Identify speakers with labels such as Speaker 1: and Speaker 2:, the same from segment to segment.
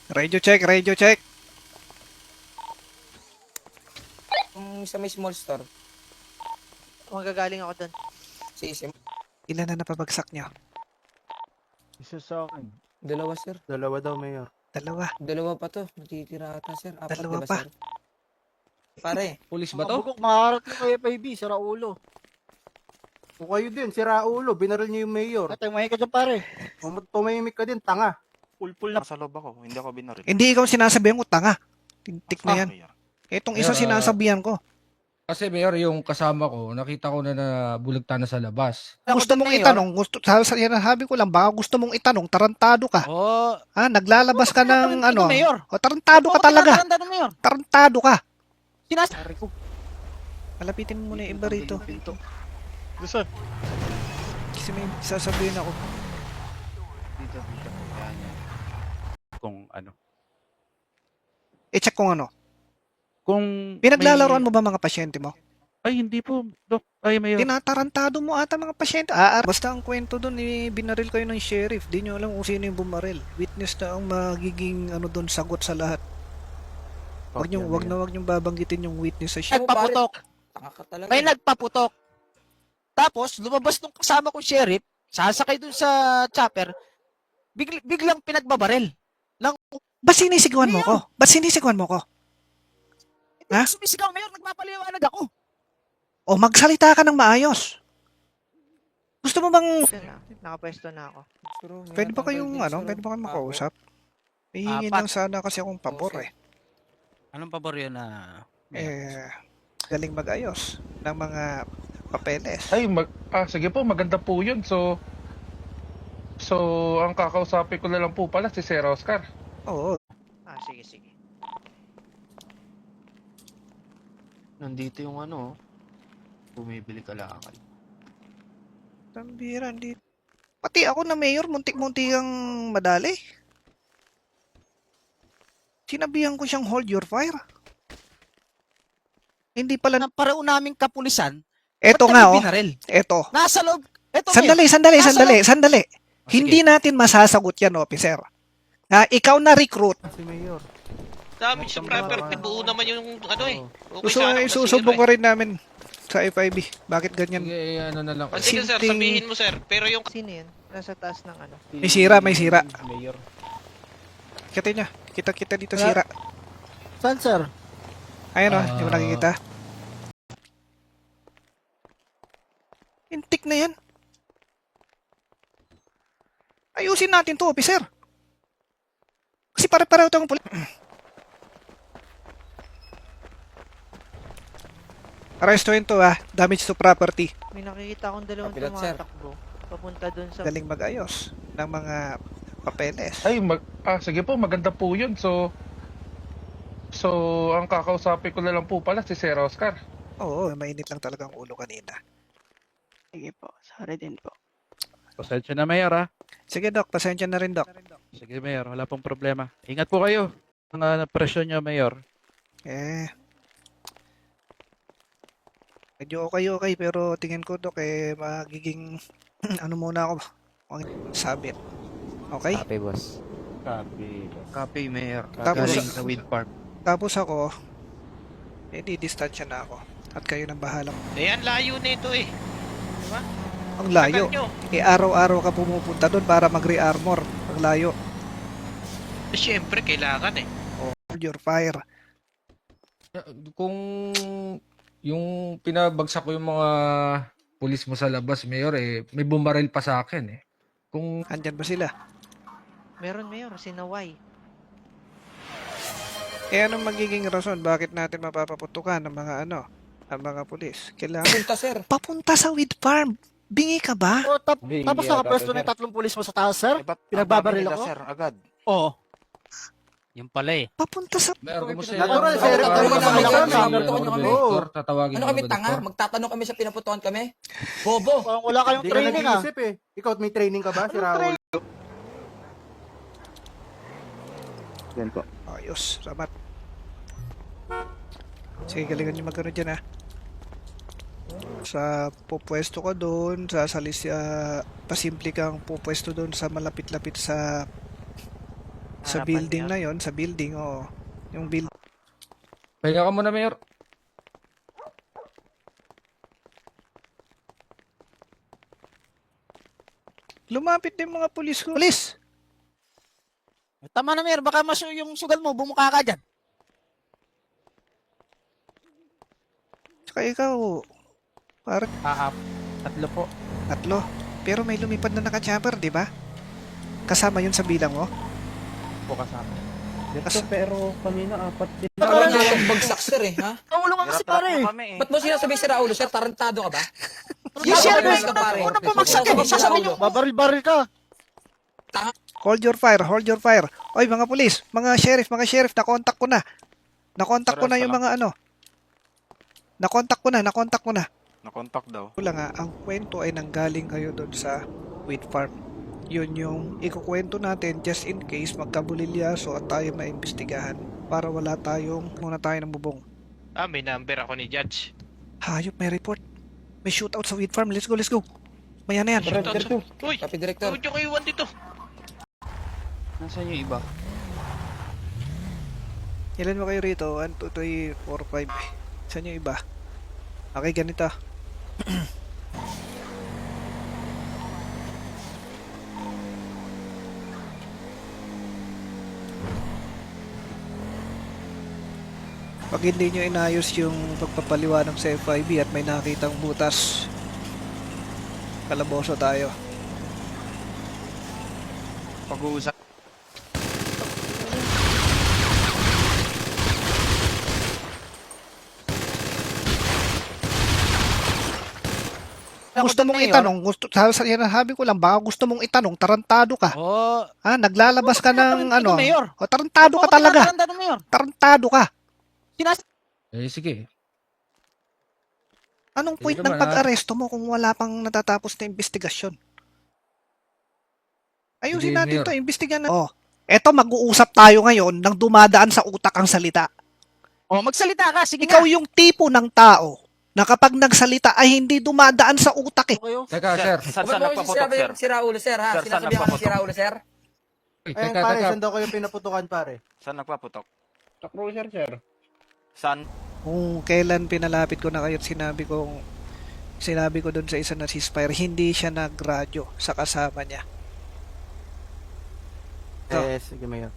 Speaker 1: Radio check, radio check.
Speaker 2: Sa may small store.
Speaker 3: Magagaling ako doon.
Speaker 2: Si Isim.
Speaker 1: Ilan na napabagsak nyo?
Speaker 4: Isa sa akin.
Speaker 2: Dalawa, sir.
Speaker 4: Dalawa daw, Mayor.
Speaker 1: Dalawa.
Speaker 2: Dalawa pa to. Natitira ata, sir. Apat,
Speaker 1: Dalawa
Speaker 2: diba,
Speaker 1: pa.
Speaker 2: sir? Pare.
Speaker 5: Pulis ba to?
Speaker 4: Bukok, maharap yung kay FIB, sira ulo. O kayo din, sira ulo, binaril niyo yung Mayor.
Speaker 3: At tumahimik ka dyan, pare.
Speaker 4: Tumahimik ka din, tanga.
Speaker 5: Pulpul na.
Speaker 6: Nasa loob ako, hindi ako binaril.
Speaker 1: Hindi ikaw sinasabihan ko, tanga. Tintik na yan.
Speaker 6: Mayor.
Speaker 1: Itong isa
Speaker 7: Mayor,
Speaker 1: sinasabihan ko.
Speaker 7: Kasi Mayor, yung kasama ko, nakita ko na bulagta na sa labas.
Speaker 1: Gusto mong itanong, sabi ko lang, baka gusto mong itanong, tarantado ka.
Speaker 3: Oo.
Speaker 1: Ha, naglalabas ka ng ano.
Speaker 3: Mayor.
Speaker 1: O, tarantado ka talaga.
Speaker 3: Tarantado, Mayor.
Speaker 1: Tarantado ka.
Speaker 3: Sinasari ko.
Speaker 1: Malapitin mo muna yung iba rito.
Speaker 5: Gusto.
Speaker 1: Kasi may sasabihin ako.
Speaker 5: Dito. Yan. Kung ano.
Speaker 1: I-check kung ano.
Speaker 5: Kung
Speaker 1: Pinaglalaroan mo ba mga pasyente mo?
Speaker 5: Ay, hindi po, Dok. Ay, Mayor.
Speaker 1: Tinatarantado mo ata mga pasyente. Basta ang kwento doon, binaril kayo ng sheriff. Di nyo alam kung sino yung bumaril. Witness na ang magiging ano doon, sagot sa lahat. Wag nyo babanggitin yung witness sa sheriff.
Speaker 3: Nagpaputok.
Speaker 2: Tanga ka talaga.
Speaker 3: May nagpaputok. Tapos, lumabas nung kasama kong sheriff, sasakay dun sa chopper, biglang pinagbabaril.
Speaker 1: Ba't sinisigawan mo ko? Ba't sinisigawan mo ko? Ha?
Speaker 3: Sumisigaw, Mayor, nagpapaliwanag ako.
Speaker 1: O magsalita ka ng maayos. Gusto mo bang...
Speaker 3: Nakapwesto na ako.
Speaker 1: Pwede ba kayong pwede ba kayong makausap? Hihingin lang sana kasi akong pabor eh.
Speaker 5: Anong pabor yun na?
Speaker 1: Galing mag-ayos ng mga papeles.
Speaker 8: Ay, sige po, maganda po yun. So, ang kakausapin ko na lang po pala si Sir Oscar.
Speaker 1: Oo.
Speaker 3: Sige.
Speaker 4: Nandito yung ano, bumibili ka lang.
Speaker 1: Tambiran dito. Pati ako na mayor, muntik-muntik ang madali. Sinabihan ko siyang hold your fire. Hindi pala...
Speaker 3: Na parao naming kapulisan,
Speaker 1: Eto
Speaker 3: ba't
Speaker 1: nga
Speaker 3: kami
Speaker 1: oh.
Speaker 3: binaril?
Speaker 1: Eto.
Speaker 3: Nasa loob. Eto,
Speaker 1: Sandali.
Speaker 3: Mayor.
Speaker 1: Hindi natin masasagot yan, officer. Ikaw na recruit.
Speaker 4: Si Mayor.
Speaker 9: Dami sa property, buo naman yung ano eh. Okay,
Speaker 1: Gusto
Speaker 9: sana
Speaker 1: ay
Speaker 9: kung
Speaker 1: susubok
Speaker 9: masira
Speaker 1: ka rin namin sa FIB. Bakit ganyan?
Speaker 7: Sige, ano na lang.
Speaker 9: eh. Sige sir,
Speaker 1: Simpleng-
Speaker 9: sabihin mo sir. Pero yung
Speaker 3: Sino yun? Nasa taas ng ano?
Speaker 1: May sira.
Speaker 5: Mayor.
Speaker 1: Kita niya. Kita dito sira.
Speaker 4: Saan, sir?
Speaker 1: Ayan o, hindi mo nakikita. Intik na yan. Ayusin natin to, officer. Kasi pare-pareho tayong Arrestuhin to damage to property.
Speaker 3: May nakikita akong dalawang
Speaker 2: Kapilat, sir.
Speaker 3: tumatakbo. Papunta dun sa...
Speaker 1: Galing mag-ayos ng mga papeles.
Speaker 8: Ay, sige po, maganda po yun. So, ang kakausapin ko na lang po pala si Sir Oscar.
Speaker 1: Oo, mainit lang talaga ang ulo kanina.
Speaker 3: Sige po, sorry din po.
Speaker 5: Pasensya na, Mayor, ha?
Speaker 1: Sige, Doc. Pasensya na rin, Doc.
Speaker 5: Sige, Mayor. Wala pong problema. Ingat po kayo. Ang presyon nyo, Mayor.
Speaker 1: Medyo okay, pero tingin ko, Doc, magiging ano muna ako. Sabit. Okay?
Speaker 5: Copy, boss. Copy, Mayor.
Speaker 1: Tapos-
Speaker 5: Galing sa wind farm.
Speaker 1: Tapos ako, di-distansya na ako. At kayo nang bahala.
Speaker 9: ang layo nito eh.
Speaker 1: Ang layo.
Speaker 9: Tagal nyo.
Speaker 1: Araw-araw ka pumupunta doon para mag-re-armor. Ang layo.
Speaker 9: Siyempre, kailangan eh.
Speaker 1: Hold your fire.
Speaker 7: Kung yung pinabagsak ko yung mga pulis mo sa labas, Mayor, may bumaril pa sa akin eh. Kung
Speaker 1: Andyan ba sila?
Speaker 3: Meron, Mayor, sinaway.
Speaker 1: Anong magiging rason bakit natin mapapaputukan ng mga ang mga pulis? Kailangan
Speaker 2: Punta, sir.
Speaker 1: papunta sa weed farm. Bingi ka ba?
Speaker 4: O, tapos nakapwesto na yung tatlong pulis mo sa taas, sir? Pinagbabaril ako?
Speaker 6: Sir, agad.
Speaker 4: Oo.
Speaker 5: Yung pala eh.
Speaker 1: Papunta sa...
Speaker 7: Mayor, kumusta
Speaker 4: Natural,
Speaker 7: yun?
Speaker 4: sir.
Speaker 2: Tatawagin namin
Speaker 4: Tatawagin
Speaker 2: kami.
Speaker 4: namin
Speaker 2: Tatawagin
Speaker 4: kami.
Speaker 7: Director, tatawagin
Speaker 2: Ano
Speaker 7: mo
Speaker 2: kami
Speaker 7: ba,
Speaker 2: tanga?
Speaker 7: Director?
Speaker 2: Magtatanong kami sa pinaputuhan kami? Bobo!
Speaker 4: Parang wala kayong
Speaker 8: Hindi ka
Speaker 4: training,
Speaker 8: nag-iisip eh. Ikaw, may training ka ba, si Raul? Yan po.
Speaker 1: Ayos, salamat. Sige, galingan nyo magano dyan Sa pupwesto ka doon, pasimple kang pupwesto doon sa malapit-lapit sa Sa building na yon, sa building, oo. Yung building.
Speaker 7: Pahinga ka muna, Mayor.
Speaker 1: Lumapit din mga pulis ko. Pulis!
Speaker 3: Tama na, Mayor. Baka yung sugal mo, bumuka ka dyan.
Speaker 1: Saka ikaw, parang
Speaker 5: Tatlo po.
Speaker 1: tatlo. Pero may lumipad na naka-chopper, di ba? Kasama yun sa bilang mo?
Speaker 5: Po kasama.
Speaker 1: Kas-
Speaker 8: pero kanina apat din.
Speaker 2: Parang nga yung bagsak, sir, eh, ha?
Speaker 3: Ulo ka kasi, pare.
Speaker 2: Ba't mo sinasabi si Raulo, sir? Tarantado ka ba?
Speaker 3: Yung sheriff,
Speaker 2: ka, pare.
Speaker 3: una pumagsak eh. Sasabihin nyo,
Speaker 4: Babaril-baril ka.
Speaker 1: Hold your fire, hold your fire. Oy, mga pulis, mga sheriff, nakontak ko na. Nakontak ko na yung mga ano. Nakontak ko na.
Speaker 6: Nakontak daw.
Speaker 1: Wala nga, ang kwento ay nanggaling kayo doon sa wheat farm. Yun yung ikukwento natin just in case magkabulilyaso at tayo maimbestigahan para wala tayong muna tayo ng bubong.
Speaker 9: May number ako ni Judge.
Speaker 1: Hayop, may report. May shootout sa wheat farm. Let's go. Maya na yan.
Speaker 9: Uy,
Speaker 2: Copy, Director.
Speaker 9: huwag nyo kayo iwan dito.
Speaker 3: Nasaan yung iba?
Speaker 1: Ilan mo kayo rito? 1, 2, 3, 4, 5. Saan yung iba? Okay, ganito. Pag hindi nyo inayos yung pagpapaliwanag sa FIB at may nakitang butas, kalaboso tayo.
Speaker 3: Pag-uusap.
Speaker 1: Gusto mong itanong, sabi ko lang, baka gusto mong itanong, tarantado ka.
Speaker 3: Oo.
Speaker 1: Ha, naglalabas ka ng ano.
Speaker 3: Mayor.
Speaker 1: O, tarantado ka talaga.
Speaker 3: Mayor.
Speaker 1: Tarantado ka.
Speaker 7: Sige.
Speaker 1: Anong
Speaker 7: Hindi
Speaker 1: point ng
Speaker 7: naman,
Speaker 1: pag-aresto mo kung wala pang natatapos na investigasyon? Ayusin
Speaker 7: Sige,
Speaker 1: natin
Speaker 7: Mayor.
Speaker 1: to, imbestigan na. Oh, eto mag-uusap tayo ngayon nang dumadaan sa utak ang salita.
Speaker 3: Oh, magsalita ka. Sige
Speaker 1: Ikaw
Speaker 3: nga.
Speaker 1: yung tipo ng tao na kapag nagsalita ay hindi dumadaan sa utak eh.
Speaker 7: Teka, sir.
Speaker 2: Ba't mo sinasabi si Raulo, sir, ha? Sinasabihan ka si Raulo, sir?
Speaker 7: Uy,
Speaker 4: Ayun,
Speaker 7: teka,
Speaker 4: pare,
Speaker 7: teka.
Speaker 4: saan daw kayo pinaputukan, pare?
Speaker 6: Saan nagpaputok?
Speaker 8: Sa cruiser, sir.
Speaker 6: Saan?
Speaker 1: Kung kailan pinalapit ko na kayo at sinabi ko doon sa isa na ceasefire, hindi siya nagradyo sa kasama niya. Ito.
Speaker 4: Sige, Mayor.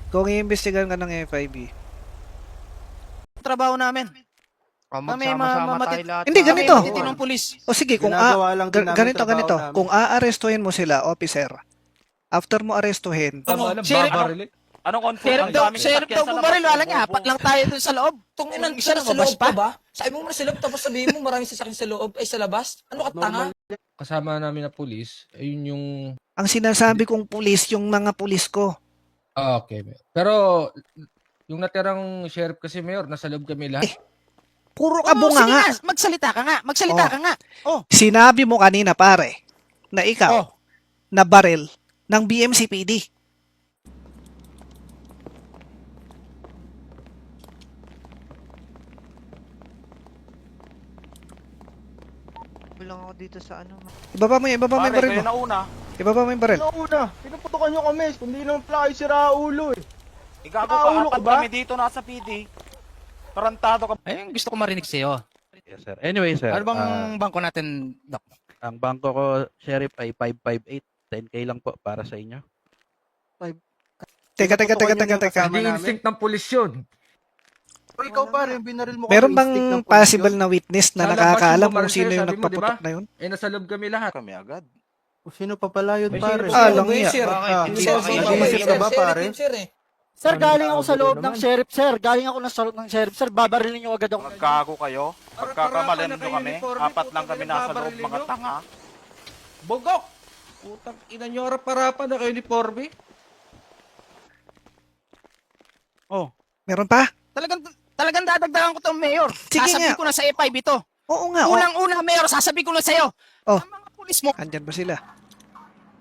Speaker 1: Kung iimbestigahan ka ng FIB,
Speaker 3: Trabaho namin. May
Speaker 5: Magsama-sama tayo lahat.
Speaker 1: Hindi, ganito.
Speaker 3: Titi ng pulis.
Speaker 1: o sige, kung
Speaker 4: Ginagawa lang din namin
Speaker 1: ganito,
Speaker 4: trabaho namin.
Speaker 1: kung aarestuhin mo sila, officer, after mo arestuhin,
Speaker 3: Sheriff,
Speaker 7: Babaril.
Speaker 6: Anong
Speaker 3: Sheriff daw bumaril. Wala nga, apat lang tayo dun sa loob.
Speaker 2: Tung inan,
Speaker 3: Isa
Speaker 2: isa
Speaker 3: na
Speaker 2: sa
Speaker 3: mabas
Speaker 2: loob pa ba? Sabi mo sa loob, tapos sabihin mo maraming sasakyan sa loob, ay sa labas? Ano ka tanga?
Speaker 7: Kasama namin na pulis. Ayun yung...
Speaker 1: ang sinasabi kong pulis, yung mga pulis ko.
Speaker 7: Okay, Mayor. Pero, yung natirang sheriff kasi, Mayor, nasa loob kami lahat.
Speaker 1: Puro
Speaker 3: Sige
Speaker 1: kabunga nga.
Speaker 3: nga, magsalita ka nga. Magsalita
Speaker 1: Oh.
Speaker 3: ka nga.
Speaker 1: Sinabi mo kanina, pare, na ikaw,
Speaker 3: Oh.
Speaker 1: na baril ng BMCPD.
Speaker 5: Lang ako dito sa ano.
Speaker 1: Ibaba mo yung baril mo.
Speaker 6: nauna.
Speaker 1: Ibaba mo yung baril.
Speaker 4: Ano una? Pinuputukan nyo kami. Kundi naman pala kayo si Raulo eh.
Speaker 6: Igago
Speaker 4: Raulo ka ba?
Speaker 6: dito nasa PD. Tarantado ka.
Speaker 3: Ayun, gusto ko marinig sa'yo.
Speaker 5: Yes, sir. Anyway, sir.
Speaker 3: Ano bang bangko natin, Doc?
Speaker 5: Ang bangko ko, Sheriff, ay 558. 10K lang po para sa inyo.
Speaker 1: Teka.
Speaker 7: Hindi instinct ng pulis yun.
Speaker 4: Pero ikaw, pare, yung binaril mo
Speaker 1: Meron
Speaker 4: kami, instinct
Speaker 1: bang
Speaker 4: ng
Speaker 1: possible
Speaker 4: pulis
Speaker 1: na witness na
Speaker 7: Sa labas
Speaker 1: nakakaalam
Speaker 7: yung
Speaker 1: kung
Speaker 7: bumaril
Speaker 1: sino
Speaker 7: sa'yo,
Speaker 1: yung
Speaker 7: sabi mo,
Speaker 1: nagpaputok
Speaker 7: diba?
Speaker 1: na yun?
Speaker 7: Eh, nasa loob kami lahat.
Speaker 6: Kami agad.
Speaker 4: yun? O sino pa pala yun,
Speaker 2: May
Speaker 4: pare?
Speaker 2: sino
Speaker 1: Ah,
Speaker 2: ba,
Speaker 1: lang yan.
Speaker 2: sir?
Speaker 4: Hindi
Speaker 2: Sir,
Speaker 4: ba mag-iisip ka ba, pare?
Speaker 2: Sir, eh.
Speaker 10: Sir, galing ako sa loob
Speaker 4: Naman.
Speaker 10: ng sheriff, sir. Galing ako sa loob ng sheriff, sir. Babarilin niyo agad ako.
Speaker 6: Magkago kayo. Pagkakamalan
Speaker 7: Para-para
Speaker 6: nyo
Speaker 7: ka
Speaker 6: kami.
Speaker 7: naka-uniforme,
Speaker 6: Apat lang
Speaker 7: putang
Speaker 6: kami
Speaker 7: ina,
Speaker 6: nasa loob,
Speaker 7: babarilin
Speaker 6: mga
Speaker 7: nyo.
Speaker 6: tanga.
Speaker 7: Bogok! Putang ina nyo, harap-harapan na kayo ni Porby.
Speaker 1: Meron pa?
Speaker 3: Talagang dadagdagan ko 'tong mayor.
Speaker 1: Sige
Speaker 3: Sasabihin
Speaker 1: nga.
Speaker 3: ko na sa FIB to.
Speaker 1: Oo nga.
Speaker 3: Unang-una, mayor, sasabihin ko na sa'yo.
Speaker 1: Oh.
Speaker 3: Ang mga pulis mo.
Speaker 1: Andyan ba sila?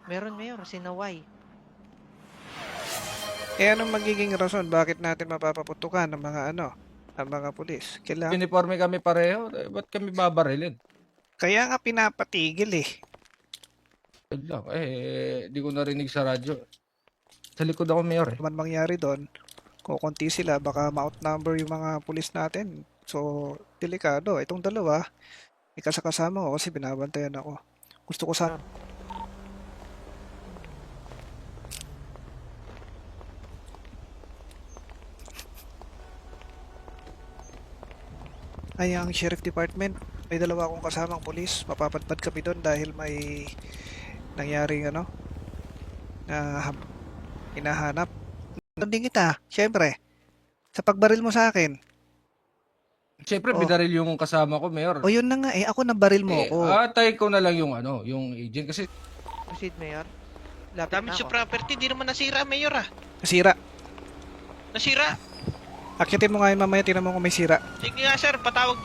Speaker 5: Meron, Mayor. Sinaway.
Speaker 1: Anong magiging rason bakit natin mapapaputukan ng mga ang mga pulis? Kailangan
Speaker 7: Uniforme kami pareho. Ba't kami babarilin?
Speaker 1: Kaya nga pinapatigil eh.
Speaker 7: Yun lang. Di ko narinig sa radyo. Sa likod ako, Mayor eh.
Speaker 1: man mangyari doon, kukunti sila, baka ma-outnumber yung mga pulis natin. So, delikado. Itong dalawa, ikasakasama ko kasi binabantayan ako. Gusto ko sana. Ay, ang Sheriff Department, may dalawa akong kasamang pulis. Mapapadpad kami doon dahil may nangyaring na hinahanap. Doon kita, syempre. Sa pagbaril mo sa akin.
Speaker 7: Siyempre,
Speaker 1: Oh.
Speaker 7: binaril yung kasama ko, Mayor.
Speaker 1: O yun na nga, ako nabaril mo ako.
Speaker 7: Atay ko na lang yung yung agent kasi
Speaker 3: Proceed, Mayor. Lapit na
Speaker 9: Damage sa
Speaker 3: ako.
Speaker 9: property, di naman nasira, Mayor ah.
Speaker 1: Nasira.
Speaker 9: Nasira.
Speaker 1: Akyatin mo nga yun mamaya, tinan mo kung may sira.
Speaker 9: Sige nga sir, patawag